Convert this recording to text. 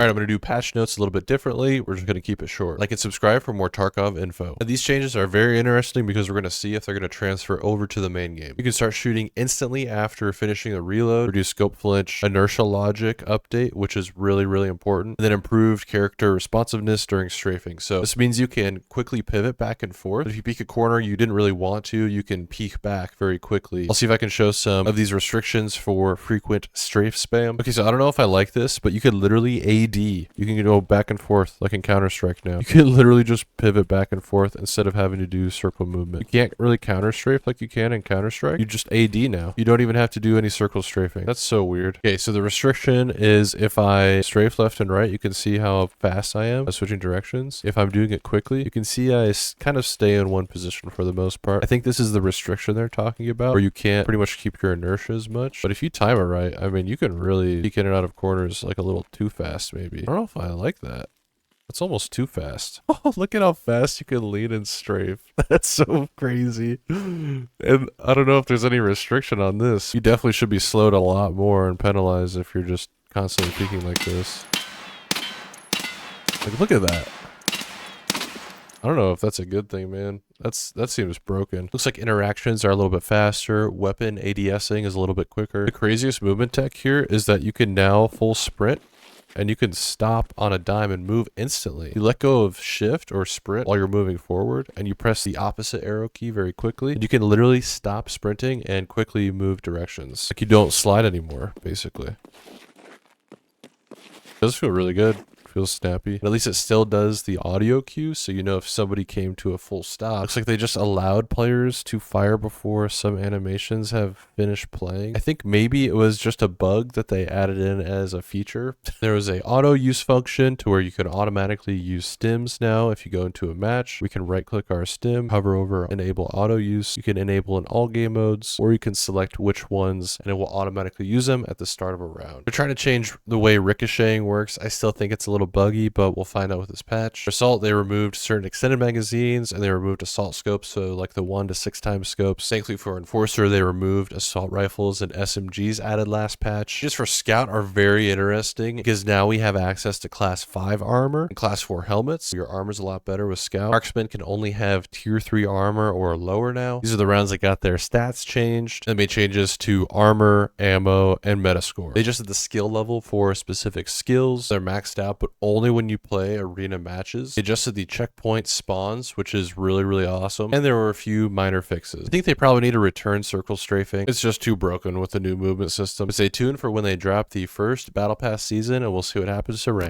All right, I'm going to do patch notes a little bit differently. We're just going to keep it short. Like and subscribe for more Tarkov info. And these changes are very interesting because we're going to see if they're going to transfer over to the main game. You can start shooting instantly after finishing a reload, reduce scope flinch, inertia logic update, which is really, really important, and then improved character responsiveness during strafing. So this means you can quickly pivot back and forth. If you peek a corner you didn't really want to, you can peek back very quickly. I'll see if I can show some of these restrictions for frequent strafe spam. Okay, so I don't know if I like this, but you could literally AD. You can go back and forth like in Counter-Strike now. You can literally just pivot back and forth instead of having to do circle movement. You can't really counter strafe like you can in Counter-Strike. You just AD now. You don't even have to do any circle strafing. That's so weird. Okay, so the restriction is if I strafe left and right, you can see how fast I am switching directions. If I'm doing it quickly, you can see I kind of stay in one position for the most part. I think this is the restriction they're talking about, where you can't pretty much keep your inertia as much. But if you time it right, I mean, you can really peek in and out of corners like a little too fast, maybe. I don't know if I like that. It's almost too fast. Oh, look at how fast you can lean and strafe. That's so crazy. And I don't know if there's any restriction on this. You definitely should be slowed a lot more and penalized if you're just constantly peeking like this. Like, look at that. I don't know if that's a good thing, man. That seems broken. Looks like interactions are a little bit faster. Weapon ADSing is a little bit quicker. The craziest movement tech here is that you can now full sprint and you can stop on a dime and move instantly. You let go of shift or sprint while you're moving forward and you press the opposite arrow key very quickly. And you can literally stop sprinting and quickly move directions. Like you don't slide anymore, basically. It does feel really good. Feels snappy. And at least it still does the audio cue, so you know if somebody came to a full stop. Looks like they just allowed players to fire before some animations have finished playing. I think maybe it was just a bug that they added in as a feature. There was a auto use function to where you can automatically use stims now. If you go into a match, we can right click our stim, hover over enable auto use. You can enable in all game modes, or you can select which ones and it will automatically use them at the start of a round. They're trying to change the way ricocheting works. I still think it's a little buggy, but we'll find out with this patch. For Assault, they removed certain extended magazines and they removed assault scopes, so like the 1 to 6 times scopes. Thankfully for Enforcer, they removed assault rifles and SMGs added last patch. Just for Scout are very interesting because now we have access to class 5 armor and class 4 helmets. Your armor's a lot better with Scout. Marksman can only have tier 3 armor or lower now. These are the rounds that got their stats changed. They made changes to armor, ammo, and metascore. They just did the skill level for specific skills. They're maxed out, but only when you play arena matches. They adjusted the checkpoint spawns, which is really, really awesome. And there were a few minor fixes. I think they probably need to return circle strafing. It's just too broken with the new movement system. Stay tuned for when they drop the first Battle Pass season and we'll see what happens to rank.